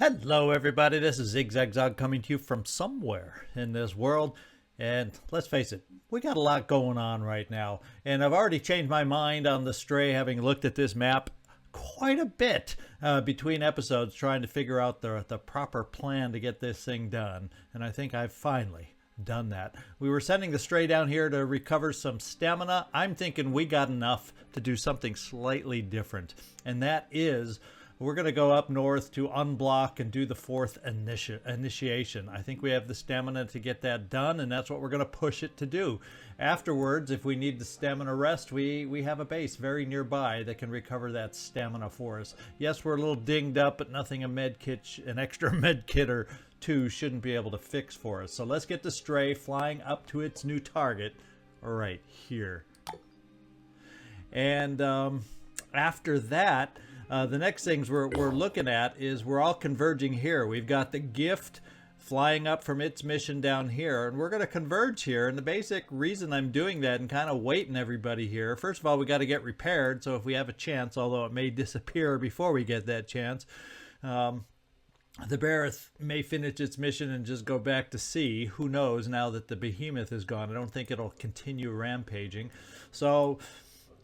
Hello everybody, this is Zigzag coming to you from somewhere in this world, and let's face it, we got a lot going on right now, and I've already changed my mind on the Stray, having looked at this map quite a bit between episodes trying to figure out the proper plan to get this thing done, and I think I've finally done that. We were sending the Stray down here to recover some stamina. I'm thinking we got enough to do something slightly different, and that is we're going to go up north to unblock and do the fourth initiation. I think we have the stamina to get that done, and that's what we're going to push it to do. Afterwards, if we need the stamina rest, we have a base very nearby that can recover that stamina for us. Yes, we're a little dinged up, but nothing an extra med kit or two shouldn't be able to fix for us. So let's get the Stray flying up to its new target right here. And after that, the next things we're looking at is we're all converging here. We've got the gift flying up from its mission down here, and we're going to converge here. And the basic reason I'm doing that and kind of waiting everybody here, first of all, we got to get repaired. So if we have a chance, although it may disappear before we get that chance, the Barreth may finish its mission and just go back to sea. Who knows now that the behemoth is gone? I don't think it'll continue rampaging. So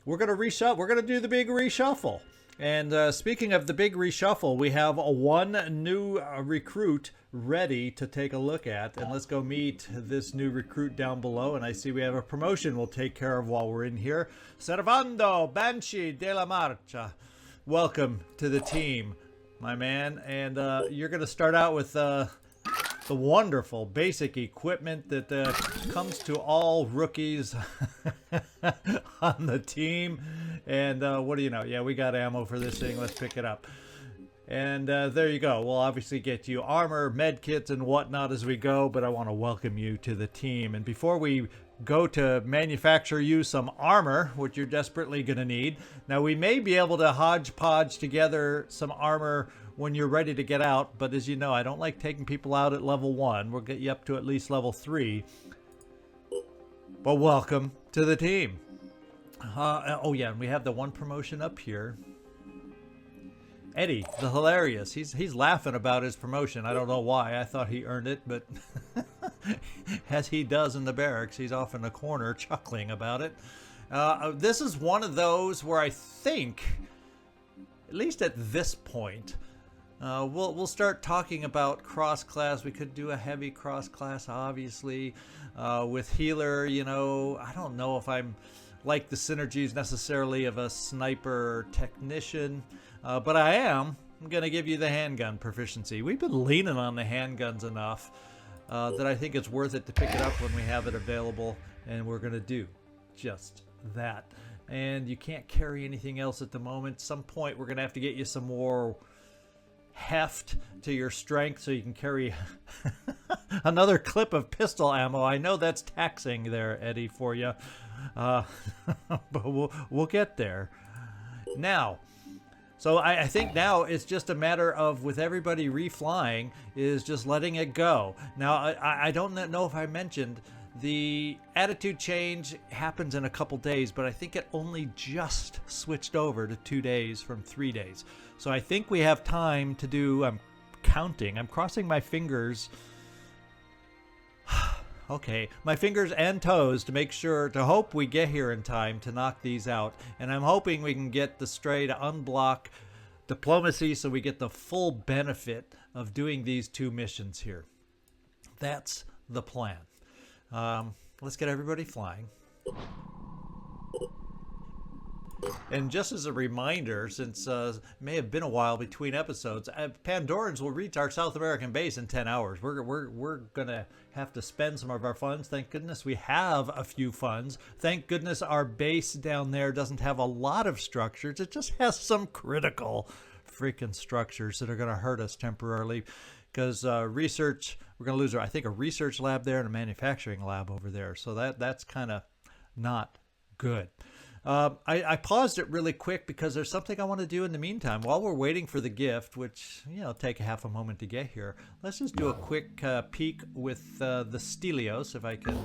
we're going to reshuffle. We're going to do the big reshuffle. And speaking of the big reshuffle, we have one new recruit ready to take a look at. And let's go meet this new recruit down below. And I see we have a promotion we'll take care of while we're in here. Servando Banshee de la Marcha. Welcome to the team, my man. And you're going to start out with the wonderful basic equipment that comes to all rookies on the team. And what do you know? Yeah, we got ammo for this thing. Let's pick it up. And there you go. We'll obviously get you armor, med kits, and whatnot as we go, but I want to welcome you to the team. And before we go to manufacture you some armor, which you're desperately going to need. Now, we may be able to hodgepodge together some armor when you're ready to get out, but as you know, I don't like taking people out at level 1. We'll get you up to at least level 3. But welcome to the team. Oh yeah, and we have the one promotion up here. Eddie, the hilarious. He's laughing about his promotion. I don't know why. I thought he earned it, but as he does in the barracks, he's off in the corner chuckling about it. This is one of those where I think, at least at this point, we'll start talking about cross-class. We could do a heavy cross-class, obviously, with healer. You know, I don't know if I'm like the synergies necessarily of a sniper technician, but I'm going to give you the handgun proficiency. We've been leaning on the handguns enough that I think it's worth it to pick it up when we have it available, and we're going to do just that. And you can't carry anything else at the moment. At some point, we're going to have to get you some more heft to your strength so you can carry another clip of pistol ammo. I know that's taxing there, Eddie, for you. But we'll get there. Now, so I think now it's just a matter of, with everybody reflying, is just letting it go. Now, I don't know if I mentioned, the attitude change happens in a couple days, but I think it only just switched over to 2 days from 3 days. So I think we have time to do, I'm crossing my fingers. Okay, my fingers and toes to make sure, to hope we get here in time to knock these out. And I'm hoping we can get the Stray to unblock diplomacy so we get the full benefit of doing these 2 missions here. That's the plan. Let's get everybody flying. And just as a reminder, since it may have been a while between episodes, Pandorans will reach our South American base in 10 hours. We're going to have to spend some of our funds. Thank goodness we have a few funds. Thank goodness our base down there doesn't have a lot of structures. It just has some critical freaking structures that are going to hurt us temporarily. Because research, we're going to lose, I think, a research lab there and a manufacturing lab over there. So that's kind of not good. I paused it really quick because there's something I want to do in the meantime. While we're waiting for the gift, which, you know, take a half a moment to get here, let's just do a quick peek with the Stelios, if I can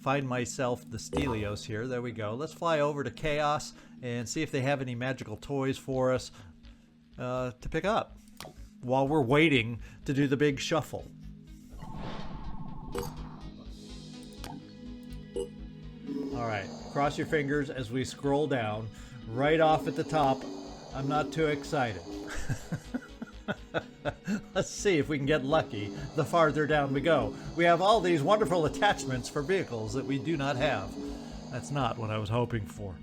find myself the Stelios here. There we go. Let's fly over to Chaos and see if they have any magical toys for us to pick up. while we're waiting to do the big shuffle. All right, cross your fingers as we scroll down. Right off at the top, I'm not too excited. Let's see if we can get lucky the farther down we go. We have all these wonderful attachments for vehicles that we do not have. That's not what I was hoping for.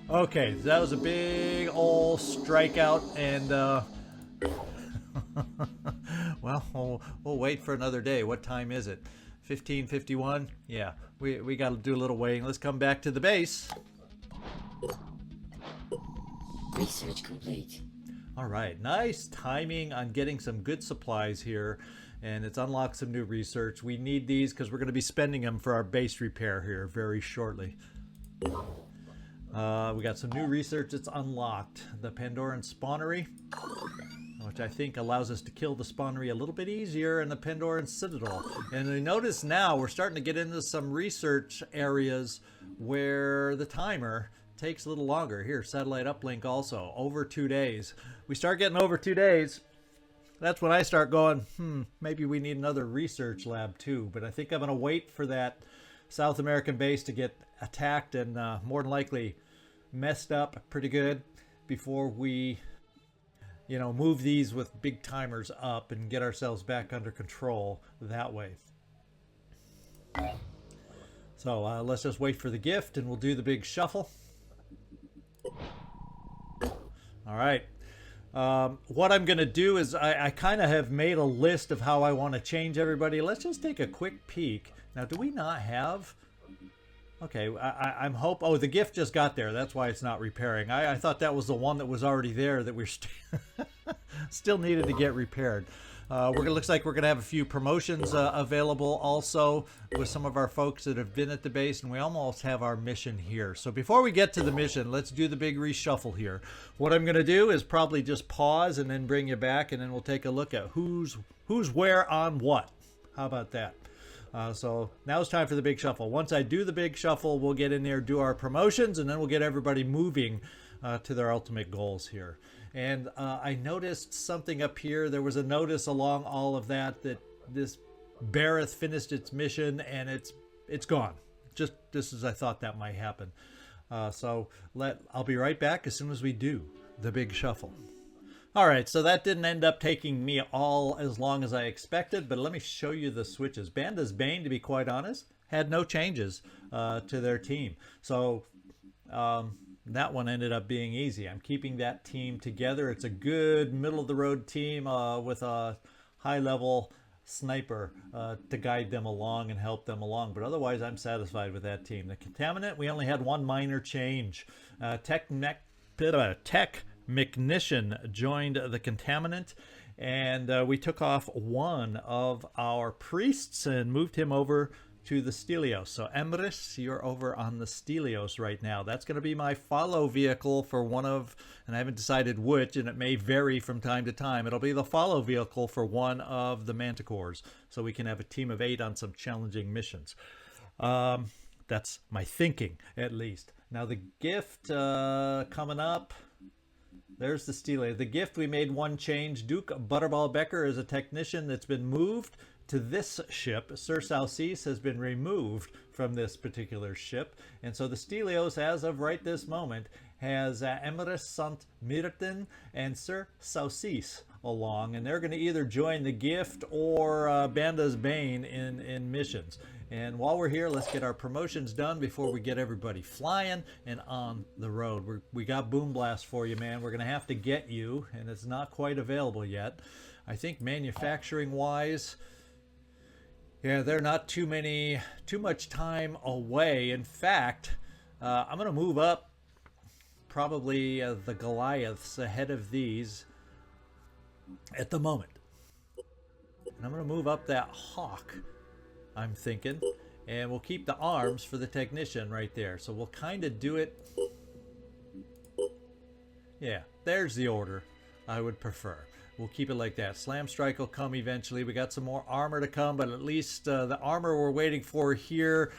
Okay, that was a big old strikeout, and well, we'll wait for another day. What time is it? 15:51? Yeah, we got to do a little waiting. Let's come back to the base. Research complete. All right, nice timing on getting some good supplies here, and it's unlocked some new research. We need these because we're going to be spending them for our base repair here very shortly. We got some new research that's unlocked. The Pandoran Spawnery, which I think allows us to kill the spawnery a little bit easier, and the Pandoran Citadel. And you notice now we're starting to get into some research areas where the timer takes a little longer. Here, satellite uplink also, over 2 days. We start getting over 2 days, that's when I start going, maybe we need another research lab too. But I think I'm going to wait for that South American base to get attacked and more than likely messed up pretty good before we, move these with big timers up and get ourselves back under control that way. So let's just wait for the gift and we'll do the big shuffle. All right. What I'm going to do is I kind of have made a list of how I want to change everybody. Let's just take a quick peek. Now, do we not have... Okay, I'm hope... Oh, the gift just got there. That's why it's not repairing. I thought that was the one that was already there that we're still needed to get repaired. Looks like we're going to have a few promotions available also with some of our folks that have been at the base, and we almost have our mission here. So before we get to the mission, let's do the big reshuffle here. What I'm going to do is probably just pause and then bring you back, and then we'll take a look at who's where on what. How about that? So now it's time for the big shuffle. Once I do the big shuffle, we'll get in there, do our promotions, and then we'll get everybody moving to their ultimate goals here. And I noticed something up here. There was a notice along all of that this Bareth finished its mission and it's gone. Just as I thought that might happen. So I'll be right back as soon as we do the big shuffle. All right, so that didn't end up taking me all as long as I expected, but let me show you the switches. Banda's Bane, to be quite honest, had no changes to their team. So that one ended up being easy. I'm keeping that team together. It's a good middle-of-the-road team with a high-level sniper to guide them along and help them along. But otherwise, I'm satisfied with that team. The Contaminant, we only had one minor change. Tech Mechnician joined the Contaminant, and we took off one of our priests and moved him over to the Stelios. So Emrys, you're over on the Stelios right now. That's going to be my follow vehicle for one of, and I haven't decided which, and it may vary from time to time. It'll be the follow vehicle for one of the Manticores, so we can have a team of 8 on some challenging missions. That's my thinking, at least. Now the gift coming up. There's the Stelios. The gift, we made one change. Duke Butterball Becker is a technician that's been moved to this ship. Sir Saucis has been removed from this particular ship. And so the Stelios, as of right this moment, has Emrys Sant Mirten and Sir Saucis along. And they're going to either join the gift or Banda's Bane in missions. And while we're here, let's get our promotions done before we get everybody flying and on the road. We got Boom Blast for you, man. We're going to have to get you, and it's not quite available yet. I think manufacturing-wise, yeah, they're not too much time away. In fact, I'm going to move up probably the Goliaths ahead of these at the moment. And I'm going to move up that Hawk, I'm thinking, and we'll keep the arms for the technician right there. So we'll kind of do it. Yeah, there's the order I would prefer. We'll keep it like that. Slam Strike will come eventually. We got some more armor to come, but at least the armor we're waiting for here,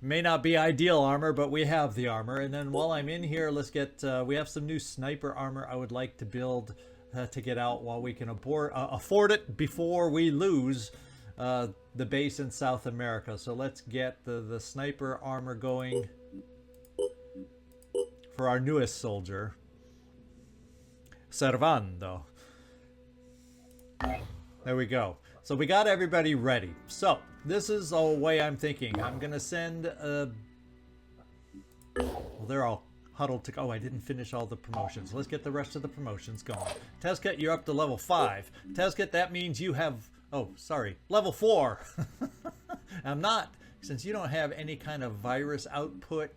May not be ideal armor, but we have the armor. And then while I'm in here, let's get, we have some new sniper armor I would like to build to get out while we can afford it before we lose the base in South America. So let's get the sniper armor going for our newest soldier, Servando. There we go. So we got everybody ready. So this is the way I'm thinking. I'm gonna send well, they're all huddled to, oh, I didn't finish all the promotions. Let's get the rest of the promotions going. Tezcat, you're up to level 5. Tezcat, that means you have, oh, sorry, level 4. I'm not, since you don't have any kind of virus output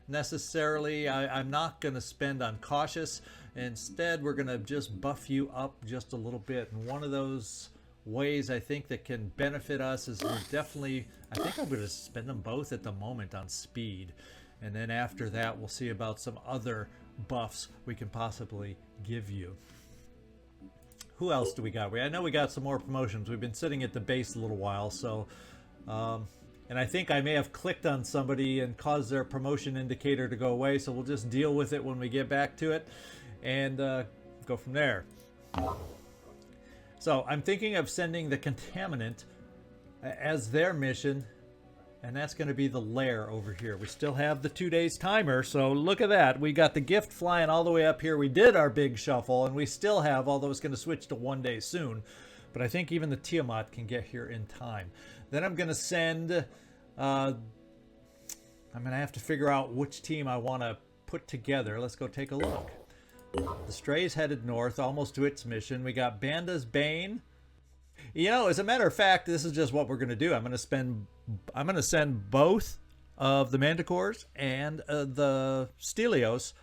necessarily, I'm not going to spend on cautious. Instead, we're going to just buff you up just a little bit. And one of those ways I think that can benefit us is we're definitely, I think I'm going to spend them both at the moment on speed. And then after that, we'll see about some other buffs we can possibly give you. Who else do we got? I know we got some more promotions. We've been sitting at the base a little while, so... and I think I may have clicked on somebody and caused their promotion indicator to go away, so we'll just deal with it when we get back to it and go from there. So I'm thinking of sending the Contaminant as their mission, and that's going to be the lair over here. We still have the 2 days timer, so look at that. We got the gift flying all the way up here. We did our big shuffle, and we still have, although it's going to switch to 1 day soon. But I think even the Tiamat can get here in time. Then I'm going to send... I'm going to have to figure out which team I want to put together. Let's go take a look. The Stray's headed north, almost to its mission. We got Banda's Bane. You know, as a matter of fact, this is just what we're going to do. I'm going to send both of the Manticores and the Stelios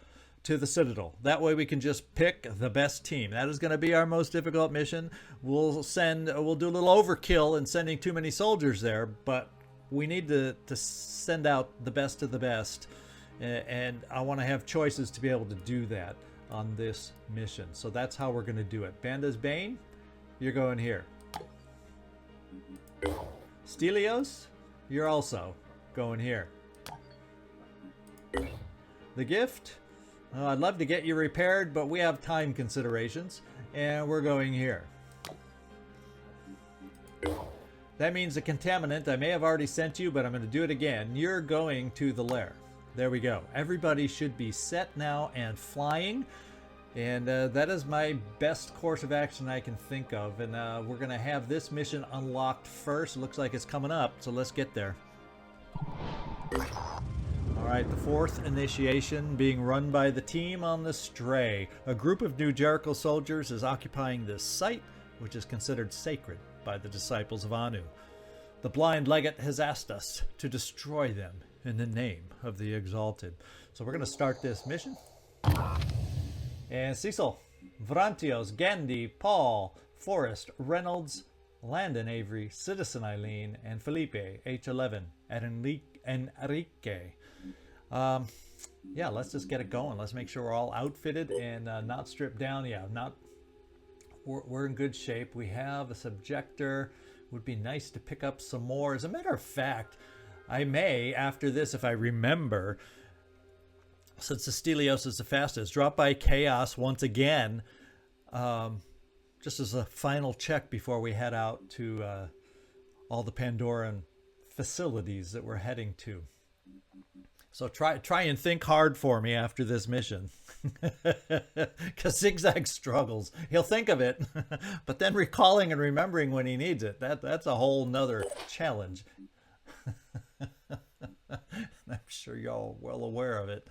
to the Citadel. That way we can just pick the best team. That is going to be our most difficult mission. We'll do a little overkill in sending too many soldiers there, but we need to send out the best of the best, and I want to have choices to be able to do that on this mission. So that's how we're going to do it. Banda's Bane, you're going here. Stelios, you're also going here. The gift, I'd love to get you repaired, but we have time considerations, and we're going here. That means the Contaminant, I may have already sent you, but I'm going to do it again. You're going to the lair. There we go. Everybody should be set now and flying. And that is my best course of action I can think of. And we're going to have this mission unlocked first. It looks like it's coming up, so let's get there. Alright, the 4th initiation being run by the team on the Stray. A group of New Jericho soldiers is occupying this site, which is considered sacred by the disciples of Anu. The blind legate has asked us to destroy them in the name of the Exalted. So we're going to start this mission. And Cecil, Vrantios, Gandhi, Paul, Forrest, Reynolds, Landon Avery, Citizen Eileen, and Felipe, H11, and Enrique. Yeah, let's just get it going. Let's make sure we're all outfitted and not stripped down. Yeah, we're in good shape. We have a subjector. Would be nice to pick up some more. As a matter of fact, I may, after this, if I remember, since the Stelios is the fastest, drop by Chaos once again, just as a final check before we head out to all the Pandoran facilities that we're heading to. So try and think hard for me after this mission. Because Zigzag struggles. He'll think of it, but then recalling and remembering when he needs it, that's a whole nother challenge. I'm sure y'all well aware of it.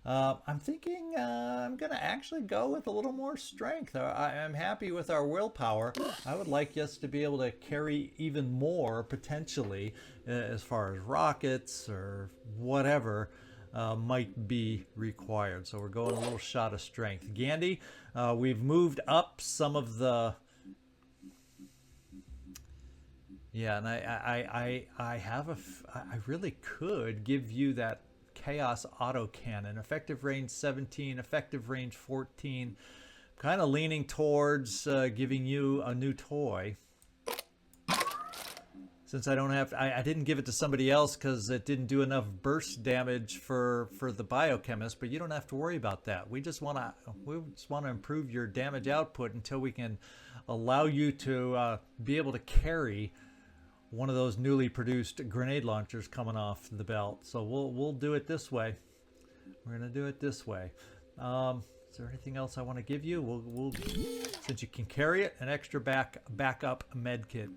I'm thinking I'm going to actually go with a little more strength. I'm happy with our willpower. I would like us to be able to carry even more, potentially, as far as rockets or whatever might be required. So we're going a little shot of strength. Gandhi, we've moved up some of the... Yeah, and I really could give you that Chaos autocannon, effective range 17, effective range 14. Kind of leaning towards giving you a new toy. since I don't have, I didn't give it to somebody else because it didn't do enough burst damage for the biochemist. But you don't have to worry about that. We just want to improve your damage output until we can allow you to be able to carry one of those newly produced grenade launchers coming off the belt. So we'll do it this way. We're gonna do it this way. Is there anything else I want to give you? We'll since you can carry it, an extra backup med kit.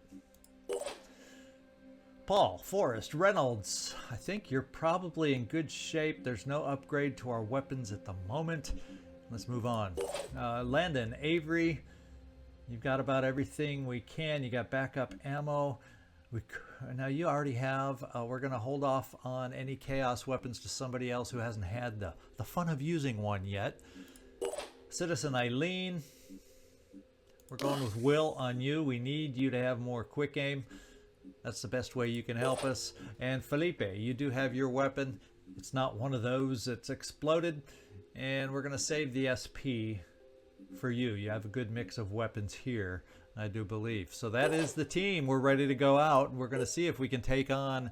Paul, Forrest, Reynolds, I think you're probably in good shape. There's no upgrade to our weapons at the moment. Let's move on. Landon, Avery, you've got about everything we can. You got backup ammo. Now you already have. We're going to hold off on any chaos weapons to somebody else who hasn't had the fun of using one yet. Citizen Eileen, we're going with Will on you. We need you to have more quick aim. That's the best way you can help us. And Felipe, you do have your weapon. It's not one of those that's exploded. And we're going to save the SP for you. You have a good mix of weapons here, I do believe. So that is the team. We're ready to go out. We're going to see if we can take on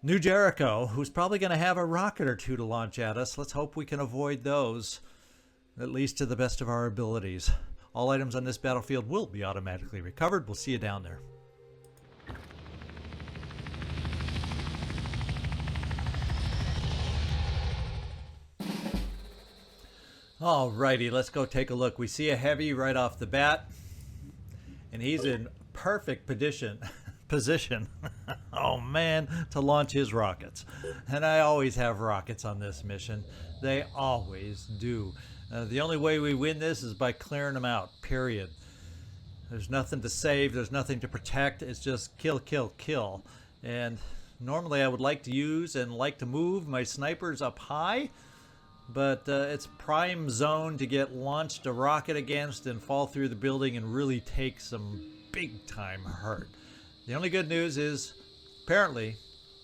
New Jericho, who's probably going to have a rocket or two to launch at us. Let's hope we can avoid those, at least to the best of our abilities. All items on this battlefield will be automatically recovered. We'll see you down there. Alrighty, let's go take a look. We see a heavy right off the bat, and he's in perfect position oh man, to launch his rockets. And I always have rockets on this mission. They always do. The only way we win this is by clearing them out, period. There's nothing to save, there's nothing to protect. It's just kill, kill, kill. And normally I would like to use and like to move my snipers up high, but it's prime zone to get launched a rocket against and fall through the building and really take some big time hurt. The only good news is apparently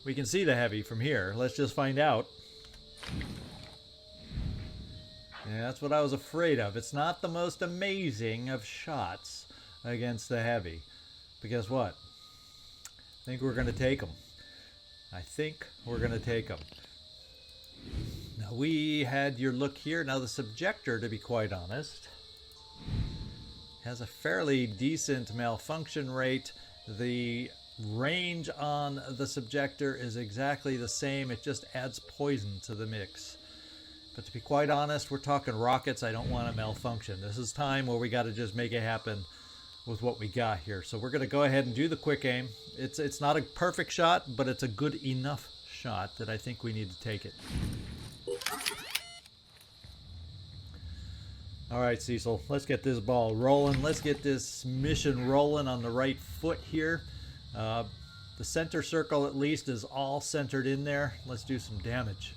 we can see the heavy from here. Let's just find out. Yeah, that's what I was afraid of. It's not the most amazing of shots against the heavy. But guess what? I think we're going to take them. I think we're going to take them. Now, we had your look here. Now, the subjector, to be quite honest, has a fairly decent malfunction rate. The range on the subjector is exactly the same. It just adds poison to the mix. But to be quite honest, we're talking rockets. I don't want a malfunction. This is time where we got to just make it happen with what we got here. So we're going to go ahead and do the quick aim. It's not a perfect shot, but it's a good enough shot that I think we need to take it. All right, Cecil, let's get this ball rolling. Let's get this mission rolling on the right foot here. The center circle, at least, is all centered in there. Let's do some damage.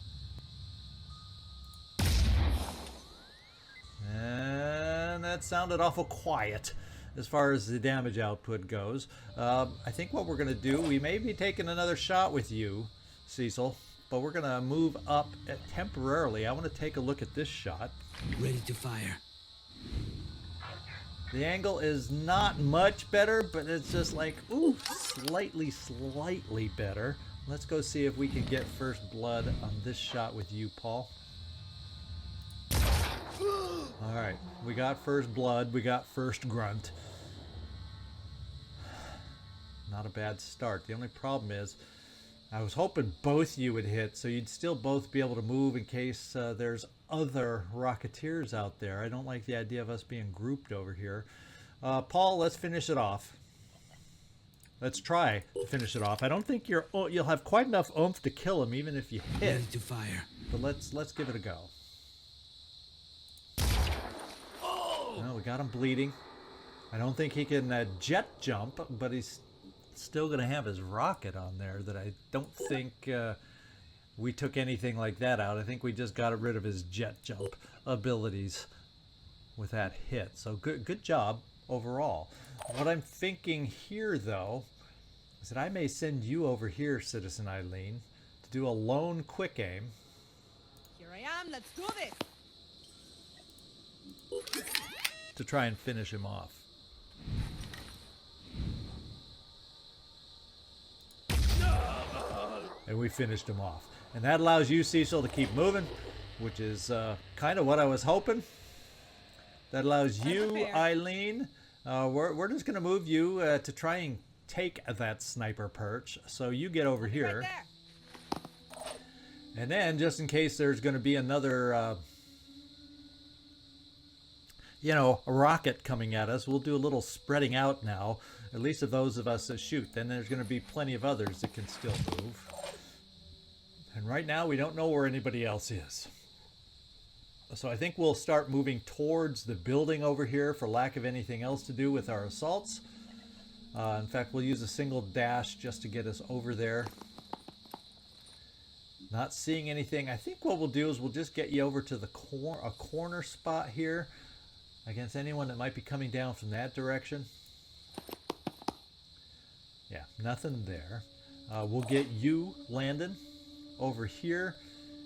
And that sounded awful quiet as far as the damage output goes. I think what we're going to do, we may be taking another shot with you, Cecil, but we're going to move up temporarily. I want to take a look at this shot. Ready to fire. The angle is not much better, but it's just like, ooh, slightly better. Let's go see if we can get first blood on this shot with you, Paul. All right, we got first blood, we got first grunt. Not a bad start. The only problem is I was hoping both you would hit, so you'd still both be able to move in case there's other Rocketeers out there. I don't like the idea of us being grouped over here. Paul, let's finish it off. Let's try to finish it off. I don't think you'll have quite enough oomph to kill him, even if you hit. Ready to fire. But let's give it a go. Well, we got him bleeding. I don't think he can jet jump, but he's still going to have his rocket on there that I don't think we took anything like that out. I think we just got rid of his jet jump abilities with that hit. So good job overall. What I'm thinking here, though, is that I may send you over here, Citizen Eileen, to do a lone quick aim. Here I am, let's do this! To try and finish him off. And we finished him off. And that allows you, Cecil, to keep moving, which is kind of what I was hoping. That allows you, Eileen. We're just going to move you to try and take that sniper perch. So you get over here. Right there. And then, just in case there's going to be another, a rocket coming at us, we'll do a little spreading out now. At least of those of us that shoot. Then there's going to be plenty of others that can still move. And right now, we don't know where anybody else is. So I think we'll start moving towards the building over here for lack of anything else to do with our assaults. In fact, we'll use a single dash just to get us over there. Not seeing anything. I think what we'll do is we'll just get you over to the a corner spot here against anyone that might be coming down from that direction. Yeah, nothing there. We'll get you, Landon, over here.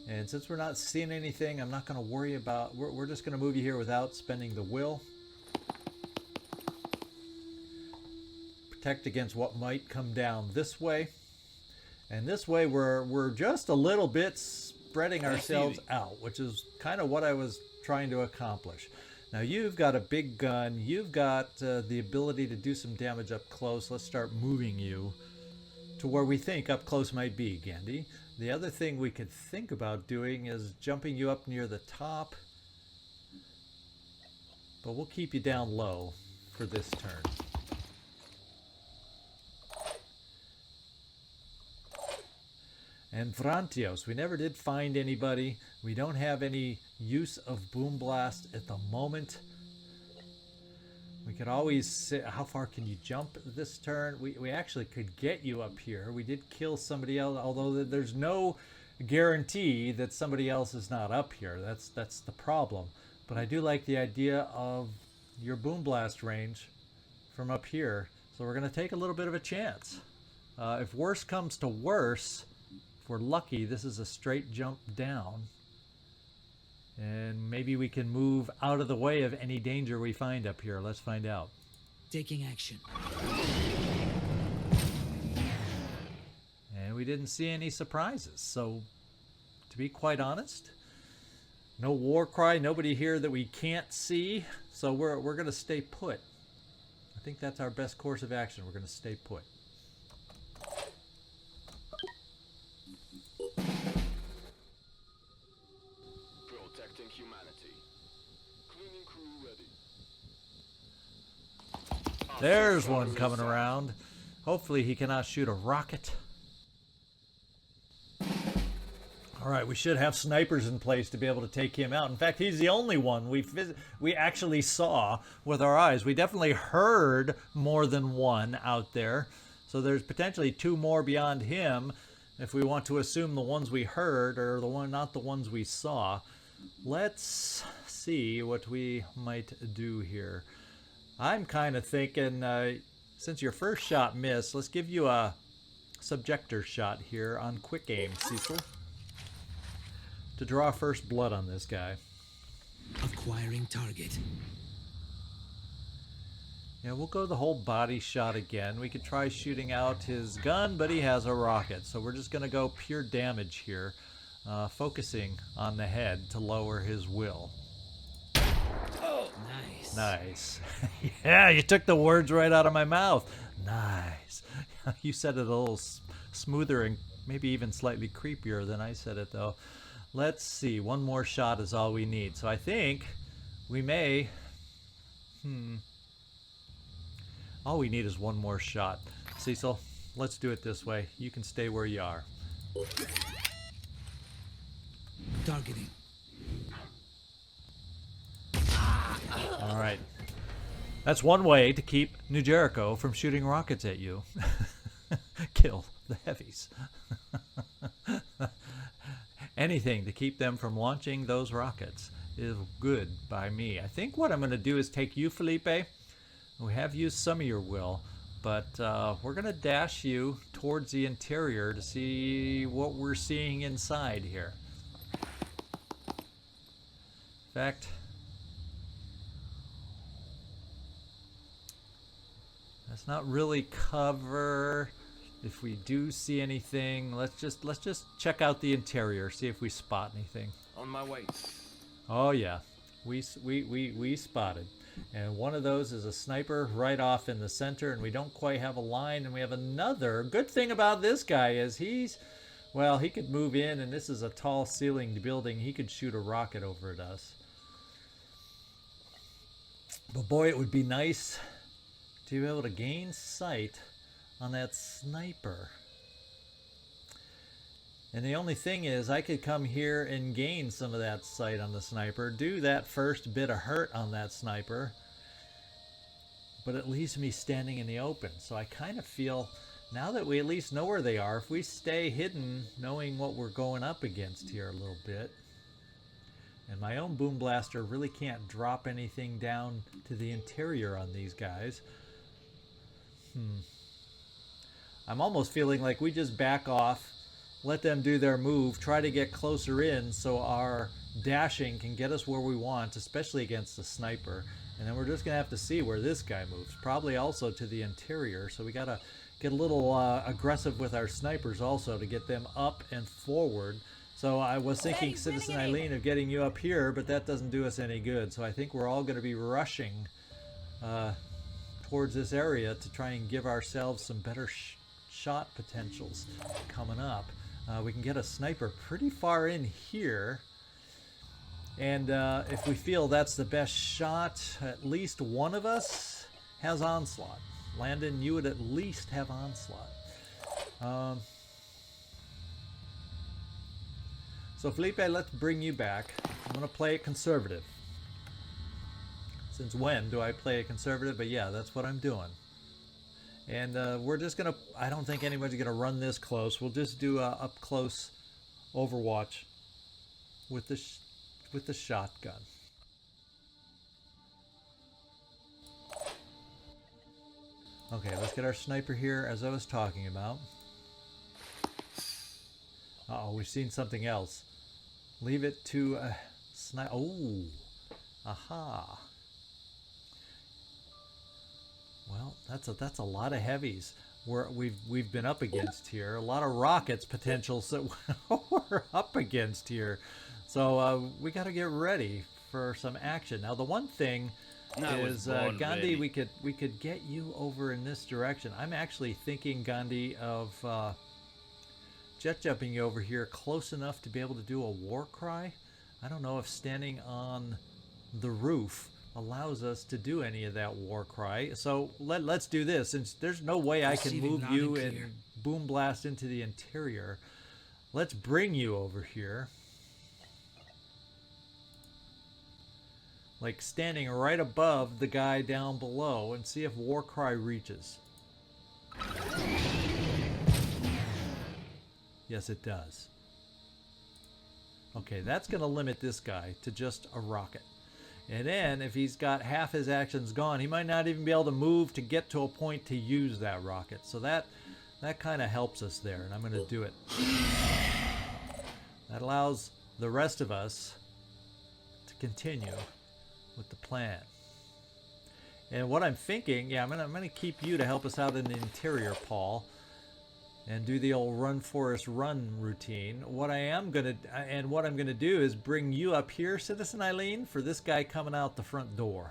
And since we're not seeing anything, I'm not going to worry about... We're just going to move you here without spending the will. Protect against what might come down this way. And this way we're just a little bit spreading ourselves out, which is kind of what I was trying to accomplish. Now you've got a big gun. You've got the ability to do some damage up close. Let's start moving you to where we think up close might be, Gandhi. The other thing we could think about doing is jumping you up near the top. But we'll keep you down low for this turn. And Vrantios, we never did find anybody. We don't have any use of Boom Blast at the moment. We could always say, how far can you jump this turn? We actually could get you up here. We did kill somebody else, although there's no guarantee that somebody else is not up here. That's the problem. But I do like the idea of your Boom Blast range from up here. So we're going to take a little bit of a chance. If worse comes to worse, if we're lucky, this is a straight jump down. And maybe we can move out of the way of any danger we find up here. Let's find out. Taking action. And we didn't see any surprises. So, to be quite honest, no war cry, nobody here that we can't see. So we're going to stay put. I think that's our best course of action. We're going to stay put. There's one coming around. Hopefully he cannot shoot a rocket. Alright, we should have snipers in place to be able to take him out. In fact, he's the only one we actually saw with our eyes. We definitely heard more than one out there. So there's potentially two more beyond him if we want to assume the ones we heard are not the ones we saw. Let's see what we might do here. I'm kind of thinking, since your first shot missed, let's give you a subjector shot here on quick aim, Cecil. To draw first blood on this guy. Acquiring target. Yeah, we'll go the whole body shot again. We could try shooting out his gun, but he has a rocket. So we're just going to go pure damage here, focusing on the head to lower his will. Nice. Nice. Yeah, you took the words right out of my mouth. Nice. You said it a little smoother and maybe even slightly creepier than I said it, though. Let's see. One more shot is all we need. So I think we may... All we need is one more shot. Cecil, let's do it this way. You can stay where you are. Targeting. All right. That's one way to keep New Jericho from shooting rockets at you. Kill the heavies. Anything to keep them from launching those rockets is good by me. I think what I'm going to do is take you, Felipe. We have used some of your will, but we're going to dash you towards the interior to see what we're seeing inside here. In fact, let's not really cover if we do see anything, let's just check out the interior, see if we spot anything. On my way. Oh yeah, we spotted, and one of those is a sniper right off in the center, and we don't quite have a line. And we have another good thing about this guy is well, he could move in, and this is a tall ceilinged building. He could shoot a rocket over at us. But boy, it would be nice to be able to gain sight on that sniper. And the only thing is, I could come here and gain some of that sight on the sniper, do that first bit of hurt on that sniper, but it leaves me standing in the open. So I kind of feel, now that we at least know where they are, if we stay hidden, knowing what we're going up against here a little bit, and my own boom blaster really can't drop anything down to the interior on these guys. I'm almost feeling like we just back off, let them do their move, try to get closer in so our dashing can get us where we want, especially against the sniper. And then we're just going to have to see where this guy moves, probably also to the interior. So we got to get a little aggressive with our snipers also to get them up and forward. So I was thinking, Citizen Eileen, of getting you up here, but that doesn't do us any good. So I think we're all going to be rushing towards this area to try and give ourselves some better shot potentials coming up. We can get a sniper pretty far in here, and if we feel that's the best shot, at least one of us has onslaught. Landon, you would at least have onslaught. So Felipe, let's bring you back. I'm going to play it conservative. Since when do I play it conservative? But yeah, that's what I'm doing. And we're just going to, I don't think anybody's going to run this close. We'll just do a up close Overwatch with the shotgun. Okay, let's get our sniper here as I was talking about. Uh-oh, we've seen something else. Leave it to a sniper. Oh, aha. Well, that's a lot of heavies we've been up against here. A lot of rockets potentials that we're up against here. So we got to get ready for some action. Now, the one thing is, Gandhi, we could get you over in this direction. I'm actually thinking, Gandhi, of jet jumping you over here close enough to be able to do a war cry. I don't know if standing on the roof allows us to do any of that war cry. So let's do this. Since there's no way I can move you and boom blast into the interior, let's bring you over here. Like standing right above the guy down below, and see if war cry reaches. Yes, it does. Okay, that's going to limit this guy to just a rocket. And then, if he's got half his actions gone, he might not even be able to move to get to a point to use that rocket. So that kind of helps us there, and I'm going to do it. That allows the rest of us to continue with the plan. And what I'm thinking, yeah, I'm gonna keep you to help us out in the interior, Paul, and do the old run Forest run routine. What I'm gonna do is bring you up here, Citizen Eileen, for this guy coming out the front door.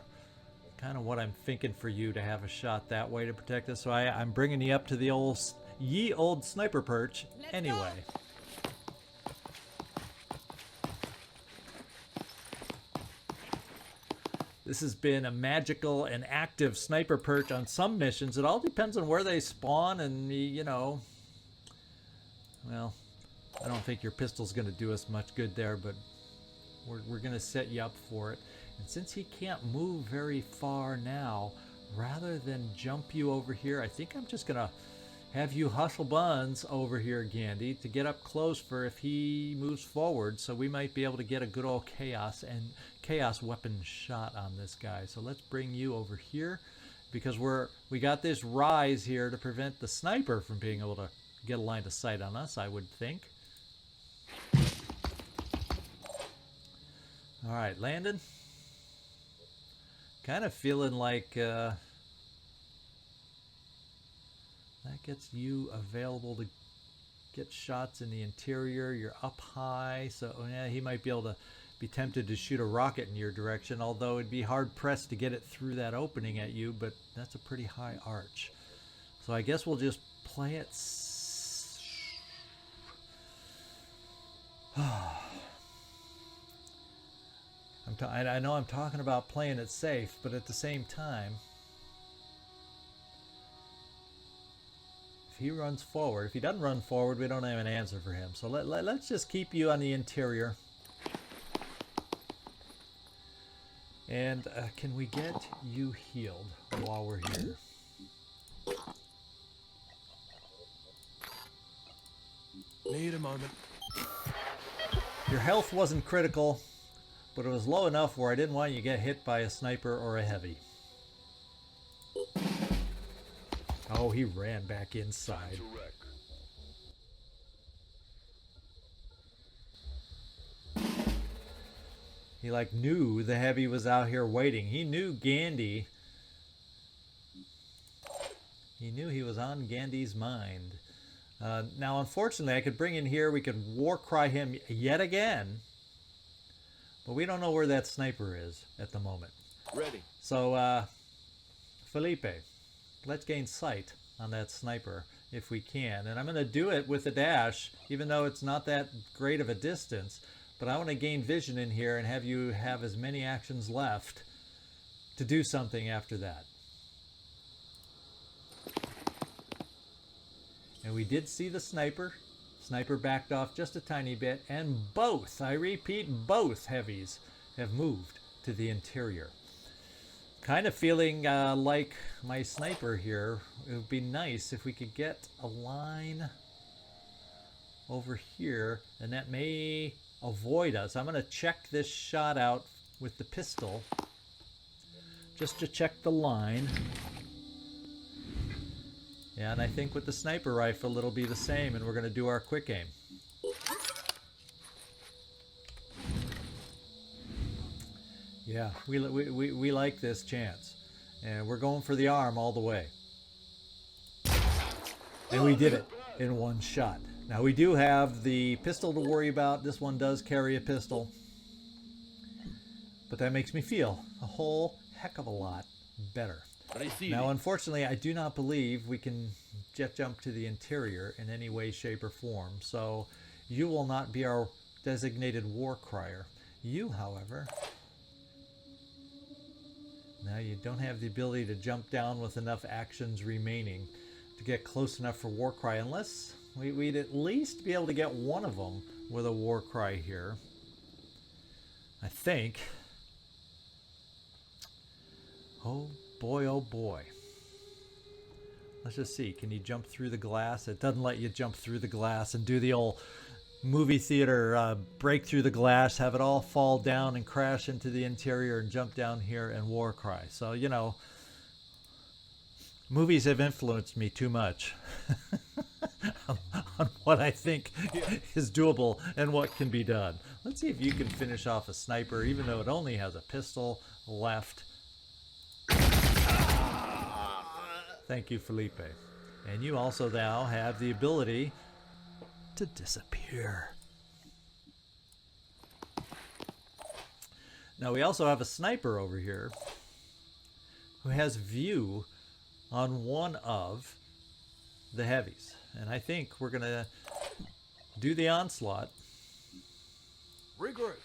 Kind of what I'm thinking for you to have a shot that way to protect us. So I'm bringing you up to the old sniper perch anyway. This has been a magical and active sniper perch on some missions. It all depends on where they spawn, and you know, well, I don't think your pistol's going to do us much good there, but we're going to set you up for it. And since he can't move very far now, rather than jump you over here, I think I'm just going to have you hustle buns over here, Gandhi, to get up close for if he moves forward. So we might be able to get a good old chaos weapon shot on this guy. So let's bring you over here, because we got this rise here to prevent the sniper from being able to get a line of sight on us, I would think. All right, Landon. Kind of feeling like That gets you available to get shots in the interior. You're up high, so yeah, he might be able to be tempted to shoot a rocket in your direction, although it'd be hard pressed to get it through that opening at you, but that's a pretty high arch. So I guess we'll just play it. I know I'm talking about playing it safe, but at the same time, if he runs forward, if he doesn't run forward, we don't have an answer for him. So let's just keep you on the interior. And can we get you healed while we're here? Need a moment. Your health wasn't critical, but it was low enough where I didn't want you to get hit by a sniper or a heavy. Oh, he ran back inside. He like knew the heavy was out here waiting. He knew Gandhi. He knew he was on Gandhi's mind. Now, unfortunately, I could bring in here. We could war cry him yet again. But we don't know where that sniper is at the moment. Ready. So, Felipe, let's gain sight on that sniper if we can. And I'm going to do it with a dash, even though it's not that great of a distance. But I want to gain vision in here and have you have as many actions left to do something after that. And we did see the sniper. Sniper backed off just a tiny bit, and both, I repeat, both heavies have moved to the interior. Kind of feeling like my sniper here. It would be nice if we could get a line over here, and that may avoid us. I'm going to check this shot out with the pistol just to check the line. Yeah, and I think with the sniper rifle it'll be the same, and we're going to do our quick aim. Yeah, we like this chance. And we're going for the arm all the way. And we did it in one shot. Now we do have the pistol to worry about. This one does carry a pistol. But that makes me feel a whole heck of a lot better. Now, unfortunately, I do not believe we can jet jump to the interior in any way, shape, or form. So you will not be our designated war crier. You, however, now you don't have the ability to jump down with enough actions remaining to get close enough for war cry, unless we'd at least be able to get one of them with a war cry here. I think. Oh boy, oh boy. Let's just see. Can you jump through the glass? It doesn't let you jump through the glass and do the old movie theater break through the glass, have it all fall down and crash into the interior and jump down here and war cry. So, you know, movies have influenced me too much on what I think is doable and what can be done. Let's see if you can finish off a sniper, even though it only has a pistol left. Thank you, Felipe. And you also now have the ability to disappear. Now we also have a sniper over here who has view on one of the heavies. And I think we're going to do the onslaught. Regroup.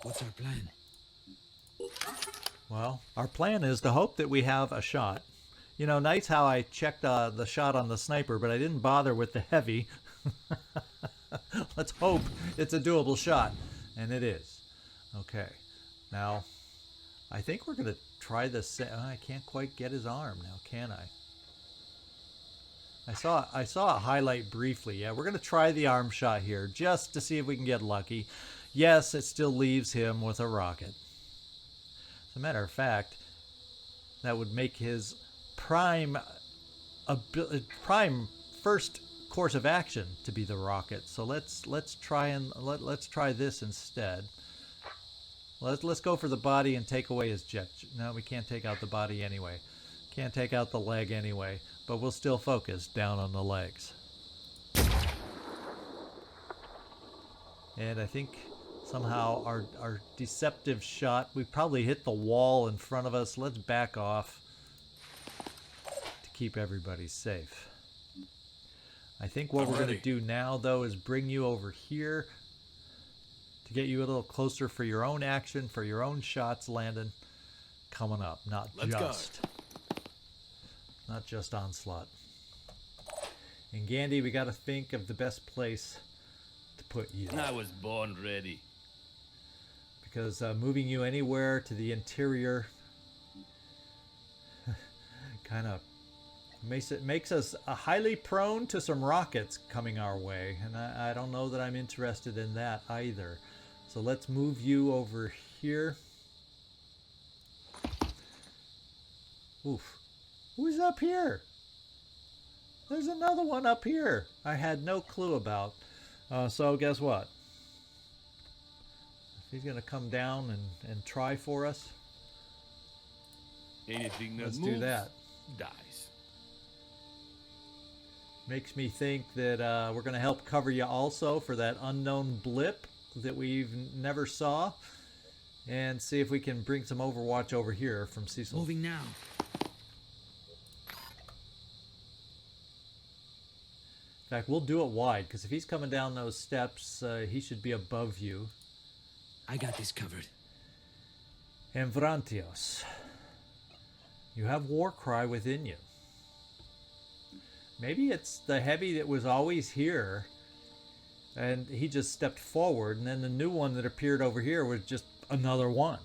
What's our plan? Well, our plan is to hope that we have a shot. You know, nice how I checked the shot on the sniper, but I didn't bother with the heavy. Let's hope it's a doable shot. And it is. Okay. Now, I think we're going to try this. I can't quite get his arm now, can I? I saw a highlight briefly. Yeah, we're going to try the arm shot here just to see if we can get lucky. Yes, it still leaves him with a rocket. As a matter of fact, that would make his prime first course of action to be the rocket. So let's try this instead. Let's go for the body and take away his jet. No, we can't take out the body anyway. Can't take out the leg anyway, but we'll still focus down on the legs. And I think somehow our deceptive shot, we probably hit the wall in front of us. Let's back off to keep everybody safe. I think what we're going to do now, though, is bring you over here to get you a little closer for your own action, for your own shots, Landon, coming up. Not just onslaught. And Gandhi, we got to think of the best place to put you. I was born ready. Because moving you anywhere to the interior kind of makes us highly prone to some rockets coming our way, and I don't know that I'm interested in that either. So let's move you over here. Oof. Who's up here? There's another one up here I had no clue about. So guess what? He's going to come down and try for us. Anything that Let's moves do that. dies. Makes me think that we're going to help cover you also for that unknown blip that we've never saw. And see if we can bring some overwatch over here from Cecil. Moving now. In fact, we'll do it wide, because if he's coming down those steps, he should be above you. I got this covered. And Vrantios, you have Warcry within you. Maybe it's the heavy that was always here, and he just stepped forward, and then the new one that appeared over here was just another one.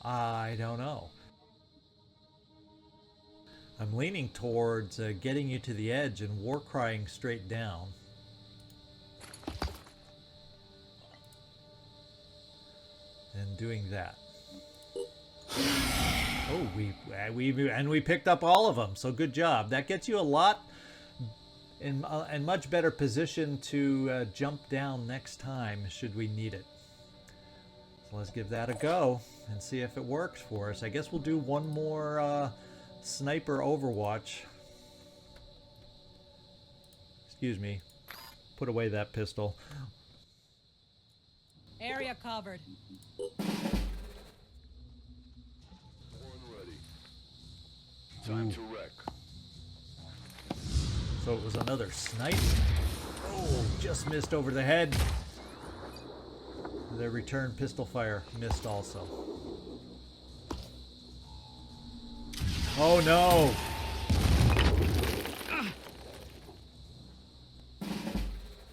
I don't know. I'm leaning towards getting you to the edge and Warcrying straight down. And doing that. Oh, we picked up all of them, so good job. That gets you a lot in much better position to jump down next time should we need it. So let's give that a go and see if it works for us. I guess we'll do one more sniper overwatch. Excuse me. Put away that pistol. Area covered. Time to wreck. So it was another sniper. Oh, just missed over the head. The return pistol fire missed also. Oh no!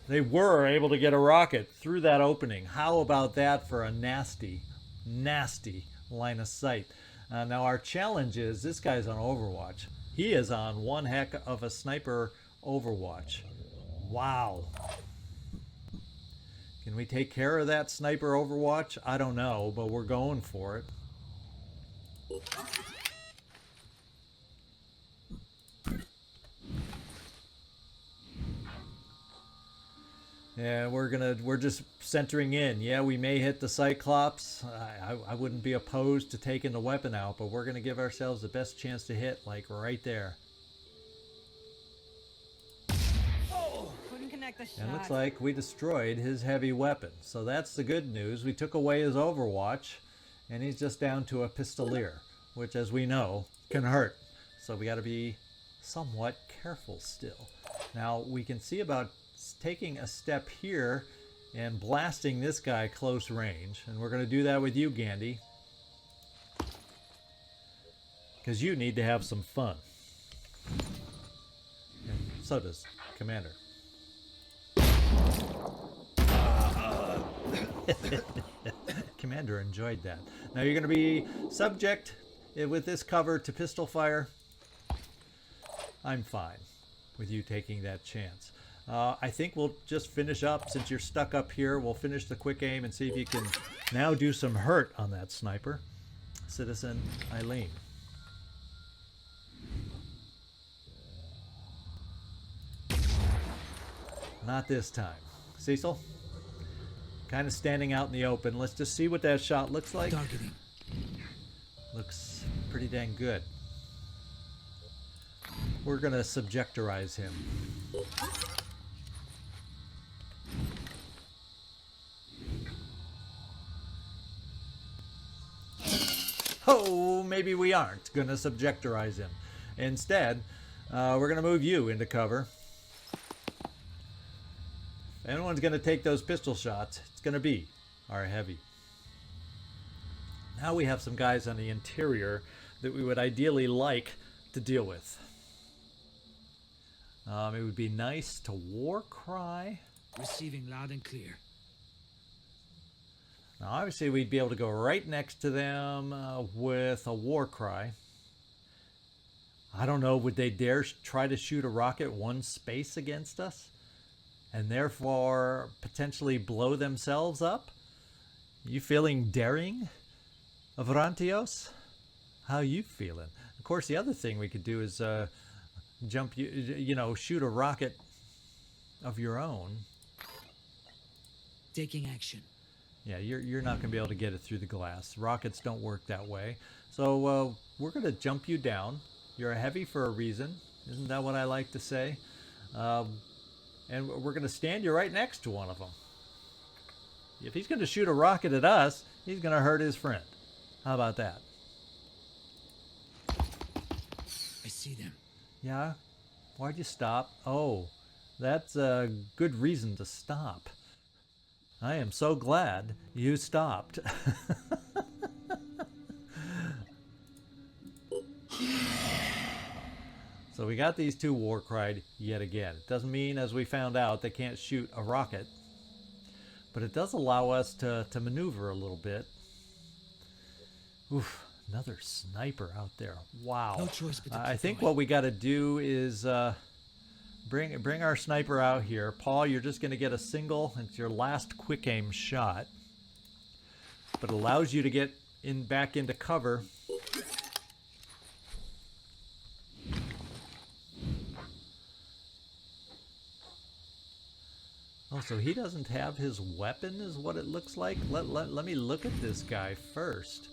They were able to get a rocket through that opening. How about that for a nasty, nasty line of sight? Now our challenge is, this guy's on Overwatch. He is on one heck of a sniper Overwatch. Wow. Can we take care of that sniper Overwatch? I don't know, but we're going for it. Yeah, we're just centering in. Yeah, we may hit the Cyclops. I wouldn't be opposed to taking the weapon out, but we're gonna give ourselves the best chance to hit, like right there. Oh, couldn't connect the shot. And it looks like we destroyed his heavy weapon. So that's the good news. We took away his Overwatch, and he's just down to a pistolier, which, as we know, can hurt. So we got to be somewhat careful still. Now we can see about taking a step here and blasting this guy close range, and we're going to do that with you, Gandhi, because you need to have some fun, and so does Commander. Commander enjoyed that. Now you're going to be subject with this cover to pistol fire. I'm fine with you taking that chance. I think we'll just finish up, since you're stuck up here. We'll finish the quick aim and see if you can now do some hurt on that sniper. Citizen Eileen. Not this time. Cecil? Kind of standing out in the open. Let's just see what that shot looks like. Targeting. Looks pretty dang good. we're going to subjectorize him. Oh, maybe we aren't going to subjectorize him. Instead, we're going to move you into cover. If anyone's going to take those pistol shots, it's going to be our heavy. Now we have some guys on the interior that we would ideally like to deal with. It would be nice to war cry. Receiving loud and clear. Now, obviously, we'd be able to go right next to them with a war cry. I don't know, would they dare try to shoot a rocket one space against us? And therefore, potentially blow themselves up? You feeling daring, Avrantios? How you feeling? Of course, the other thing we could do is shoot a rocket of your own. Taking action. Yeah, you're not going to be able to get it through the glass. Rockets don't work that way. So we're going to jump you down. You're a heavy for a reason. Isn't that what I like to say? And we're going to stand you right next to one of them. If he's going to shoot a rocket at us, he's going to hurt his friend. How about that? I see them. Yeah? Why'd you stop? Oh, that's a good reason to stop. I am so glad you stopped. So we got these two war cried yet again. It doesn't mean, as we found out, they can't shoot a rocket. But it does allow us to maneuver a little bit. Oof, another sniper out there. Wow. No choice but to I keep think going. what we got to do is bring our sniper out here. Paul, you're just going to get a single. It's your last quick aim shot. But it allows you to get back into cover. Oh, so he doesn't have his weapon is what it looks like? Let me look at this guy first.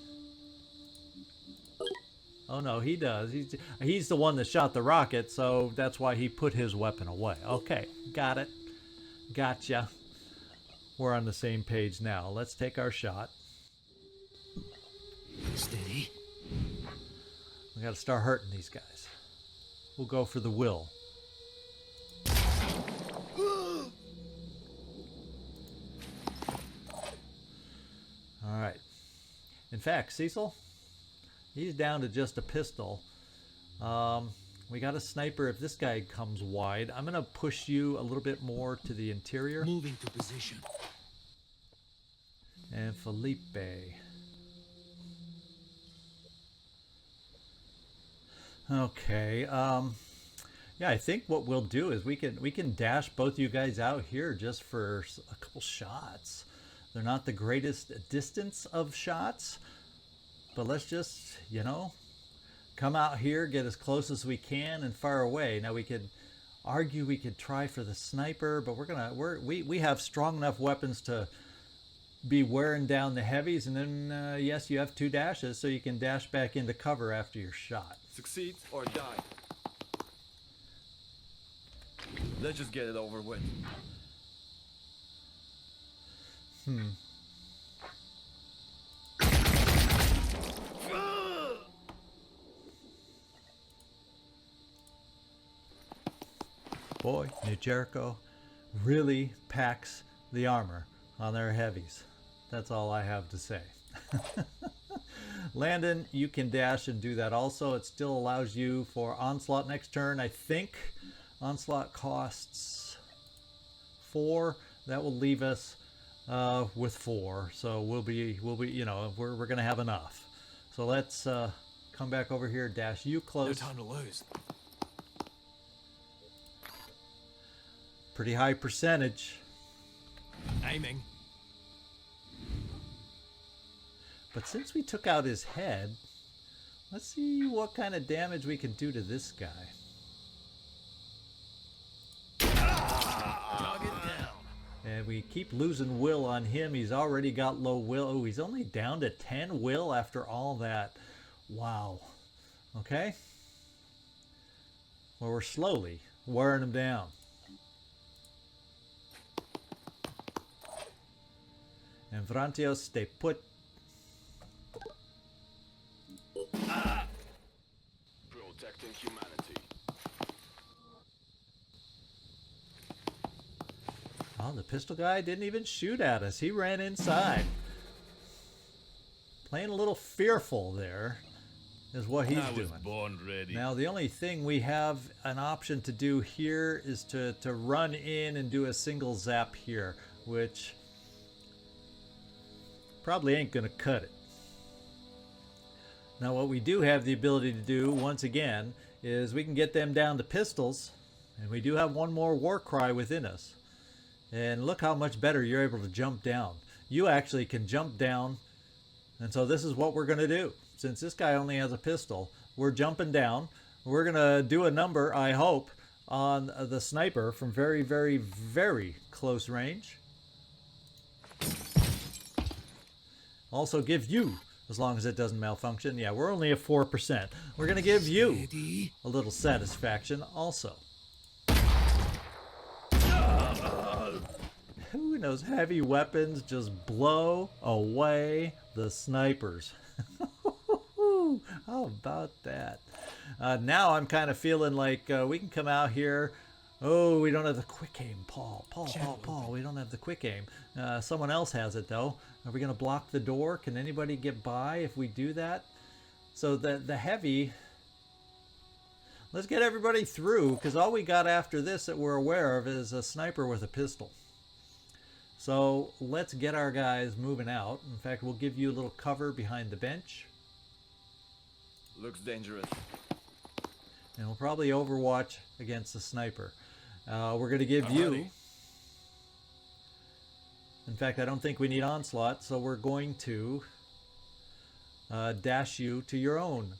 Oh no, he does. He's the one that shot the rocket, so that's why he put his weapon away. Okay, got it. Gotcha. We're on the same page now. Let's take our shot. Steady. We gotta start hurting these guys. We'll go for the will. All right. In fact, Cecil, he's down to just a pistol. We got a sniper. If this guy comes wide, I'm going to push you a little bit more to the interior. Moving to position. And Felipe. Okay. Yeah, I think what we'll do is we can dash both you guys out here just for a couple shots. They're not the greatest distance of shots, but let's just, come out here, get as close as we can, and fire away. Now we could argue we could try for the sniper, but we have strong enough weapons to be wearing down the heavies, and then yes, you have 2 dashes, so you can dash back into cover after your shot. Succeed or die. Let's just get it over with. Boy, New Jericho really packs the armor on their heavies. That's all I have to say. Landon, you can dash and do that also. It still allows you for onslaught next turn. I think onslaught costs 4. That will leave us with 4. So we'll be we're gonna have enough. So let's come back over here, dash you No close. time to lose. Pretty high percentage. Aiming. But since we took out his head, let's see what kind of damage we can do to this guy. Target down. And we keep losing will on him. He's already got low will. Oh, he's only down to 10 will after all that. Wow. Okay. Well, we're slowly wearing them down. And Vrantios, stay put. Protecting humanity. Oh, the pistol guy didn't even shoot at us. He ran inside. Playing a little fearful there is what he's doing. Born ready. Now, the only thing we have an option to do here is to run in and do a single zap here, which probably ain't going to cut it. Now, what we do have the ability to do, once again, is we can get them down to pistols, and we do have one more war cry within us. And look how much better you're able to jump down. You actually can jump down, and so this is what we're going to do. Since this guy only has a pistol, we're jumping down. We're going to do a number, I hope, on the sniper from very, very, very close range. Also give you, as long as it doesn't malfunction. Yeah, we're only at 4%. We're going to give you a little satisfaction also. Who knows? Heavy weapons just blow away the snipers. How about that? Now I'm kind of feeling like we can come out here. Oh, we don't have the quick aim, Paul. Paul, we don't have the quick aim. Someone else has it, though. Are we going to block the door? Can anybody get by if we do that? So the heavy... Let's get everybody through, because all we got after this that we're aware of is a sniper with a pistol. So let's get our guys moving out. In fact, we'll give you a little cover behind the bench. Looks dangerous. And we'll probably overwatch against the sniper. We're going to give you... In fact, I don't think we need onslaught, so we're going to dash you to your own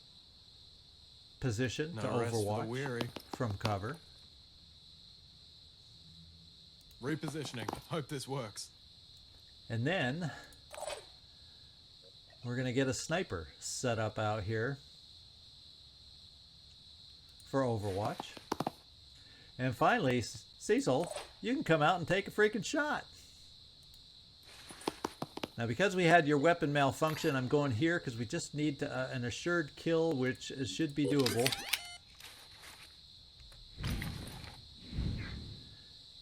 position to overwatch from cover. Repositioning. Hope this works. And then we're going to get a sniper set up out here for overwatch. And finally, Cecil, you can come out and take a freaking shot. Now, because we had your weapon malfunction, I'm going here because we just need an assured kill, which should be doable.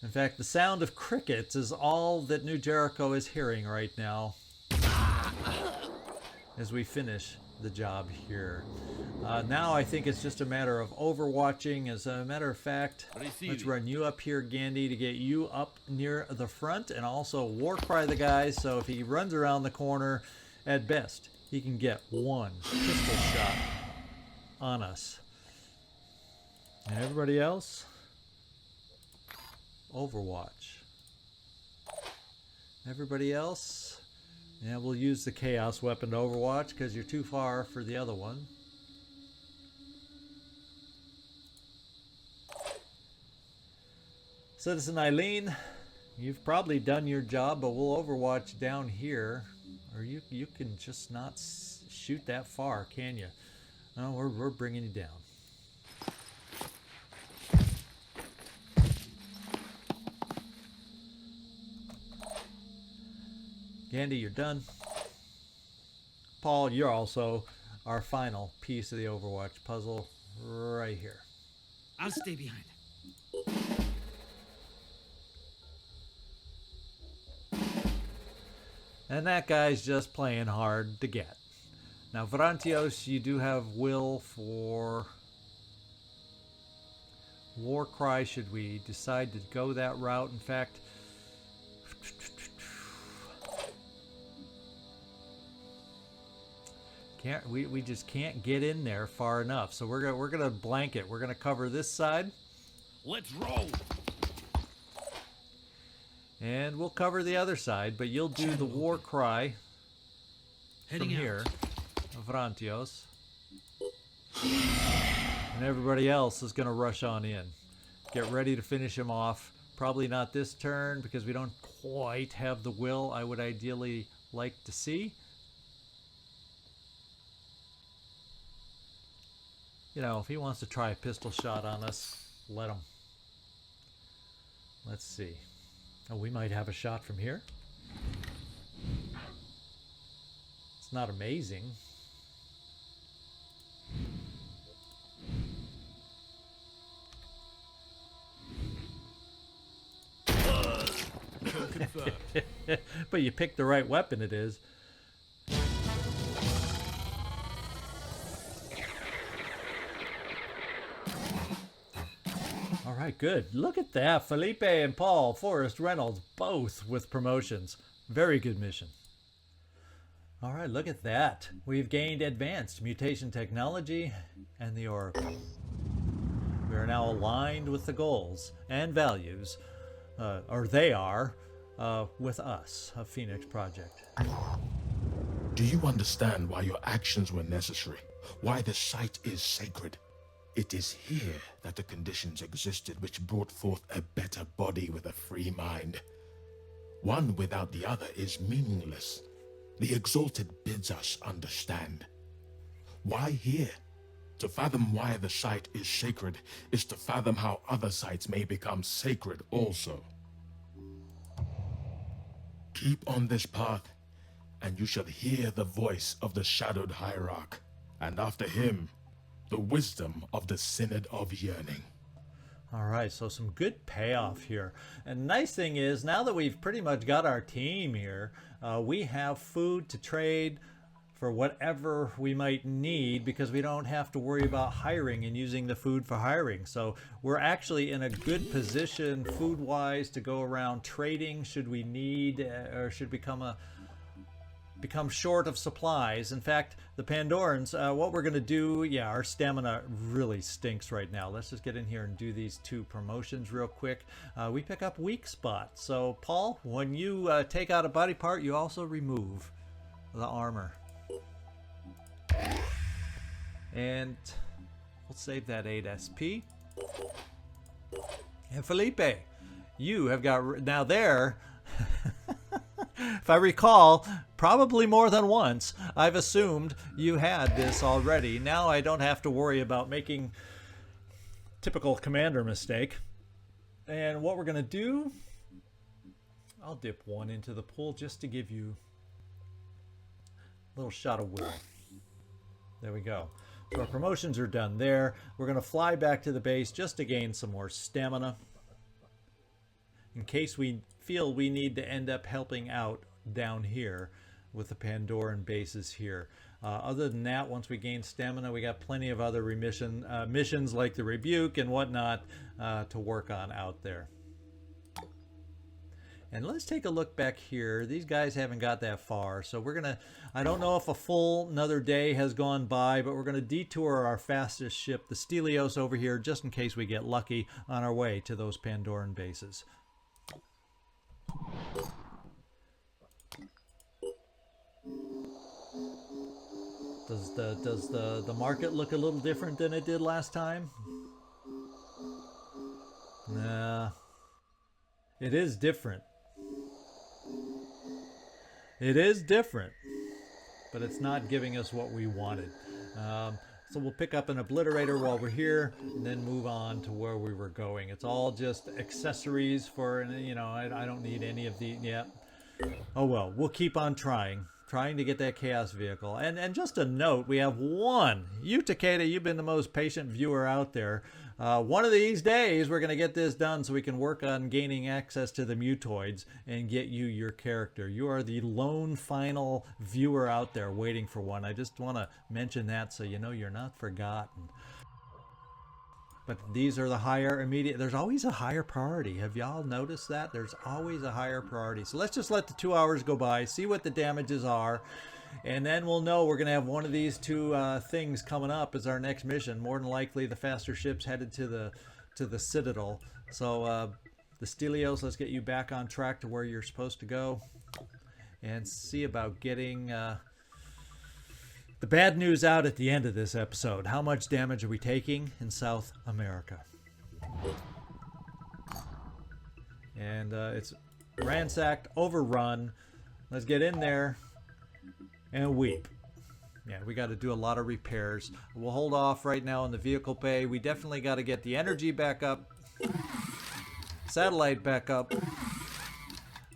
In fact, the sound of crickets is all that New Jericho is hearing right now as we finish the job here. Now I think it's just a matter of overwatching. As a matter of fact, let's run you up here, Gandhi, to get you up near the front, and also war cry the guy, so if he runs around the corner, at best, he can get one pistol shot on us. And everybody else, overwatch. Everybody else, yeah, we'll use the chaos weapon to overwatch because you're too far for the other one. Citizen Eileen, you've probably done your job, but we'll overwatch down here, or you can just not shoot that far, can you? No, we're bringing you down. Gandhi, you're done. Paul, you're also our final piece of the Overwatch puzzle right here. I'll stay behind. And that guy's just playing hard to get. Now, Vrantios, you do have will for Warcry should we decide to go that route. In fact, we just can't get in there far enough. So we're gonna blanket. We're gonna cover this side. Let's roll. And we'll cover the other side, but you'll do the war cry from here, Vrantios. And everybody else is going to rush on in. Get ready to finish him off. Probably not this turn because we don't quite have the will I would ideally like to see. you know, if he wants to try a pistol shot on us, let him. Let's see. Oh, we might have a shot from here. It's not amazing. Kill confirmed. But you picked the right weapon, it is. All right, good. Look at that. Felipe and Paul, Forrest Reynolds, both with promotions. Very good mission. All right, look at that. We've gained advanced mutation technology and the Oracle. We are now aligned with the goals and values, or they are, with us, a Phoenix Project. Do you understand why your actions were necessary? Why the site is sacred? It is here that the conditions existed which brought forth a better body with a free mind. One without the other is meaningless. The Exalted bids us understand. Why here? To fathom why the site is sacred is to fathom how other sites may become sacred also. Keep on this path, and you shall hear the voice of the shadowed hierarch, and after him, the wisdom of the Synod of Yearning. All right, so some good payoff here. And nice thing is, now that we've pretty much got our team here, we have food to trade for whatever we might need because we don't have to worry about hiring and using the food for hiring. So we're actually in a good position food-wise to go around trading should we need or should become short of supplies. In fact, the Pandorans, what we're going to do, yeah, our stamina really stinks right now. Let's just get in here and do these 2 promotions real quick. We pick up weak spots. So, Paul, when you take out a body part, you also remove the armor. And we'll save that 8 SP. And Felipe, you have got, now there, if I recall, probably more than once, I've assumed you had this already. Now I don't have to worry about making typical commander mistake. And what we're going to do, I'll dip 1 into the pool just to give you a little shot of will. There we go. So our promotions are done there. We're going to fly back to the base just to gain some more stamina, in case we feel we need to end up helping out down here with the Pandoran bases here. Other than that, once we gain stamina, we got plenty of other missions like the Rebuke and whatnot to work on out there. And let's take a look back here. These guys haven't got that far, so we're gonna, I don't know if a full another day has gone by, but we're gonna detour our fastest ship, the Stelios, over here just in case we get lucky on our way to those Pandoran bases. Does the market look a little different than it did last time? Nah. It is different. It is different, but it's not giving us what we wanted. So we'll pick up an obliterator while we're here and then move on to where we were going. It's all just accessories for, you know, I don't need any of the, yeah. Oh well, we'll keep on trying to get that Chaos vehicle. And just a note, we have 1. You, Takeda, you've been the most patient viewer out there. One of these days, we're going to get this done so we can work on gaining access to the mutoids and get you your character. You are the lone final viewer out there waiting for one. I just want to mention that so you know you're not forgotten. But these are the higher immediate, there's always a higher priority. Have y'all noticed that? There's always a higher priority. So let's just let the 2 hours go by, see what the damages are, and then we'll know we're going to have one of these 2 things coming up as our next mission. More than likely the faster ships headed to the Citadel. So the Stelios, let's get you back on track to where you're supposed to go and see about getting the bad news out at the end of this episode. How much damage are we taking in South America? And it's ransacked, overrun. Let's get in there and weep. Yeah, we got to do a lot of repairs. We'll hold off right now in the vehicle bay. We definitely got to get the energy back up. Satellite back up.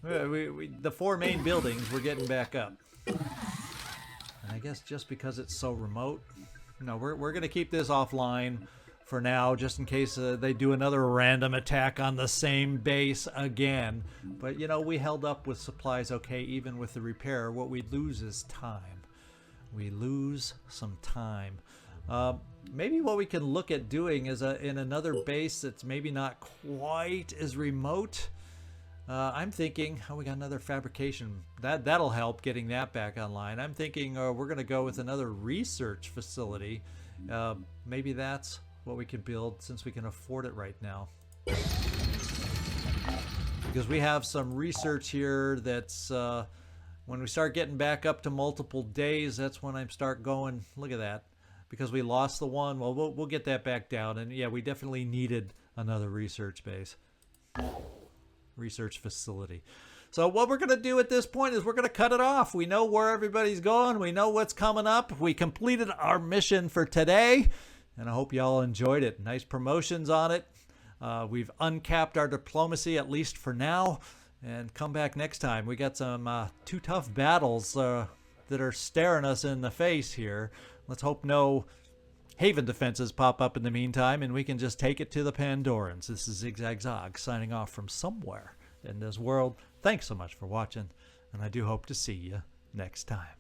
The 4 main buildings we're getting back up. And I guess just because it's so remote, no, we're going to keep this offline for now, just in case they do another random attack on the same base again. But, you know, we held up with supplies okay, even with the repair. What we lose is time. We lose some time. Maybe what we can look at doing is in another base that's maybe not quite as remote. I'm thinking, oh, we got another fabrication. That'll help getting that back online. I'm thinking we're going to go with another research facility. Maybe that's what we can build since we can afford it right now. Because we have some research here that's, when we start getting back up to multiple days, that's when I start going, look at that. Because we lost the one, well, we'll get that back down. And yeah, we definitely needed another research base. Research facility. So what we're going to do at this point is we're going to cut it off. We know where everybody's going. We know what's coming up. We completed our mission for today, and I hope y'all enjoyed it. Nice promotions on it. We've uncapped our diplomacy, at least for now, and come back next time. We got some 2 tough battles that are staring us in the face here. Let's hope no Haven defenses pop up in the meantime, and we can just take it to the Pandorans. This is Zigzag Zog signing off from somewhere in this world. Thanks so much for watching, and I do hope to see you next time.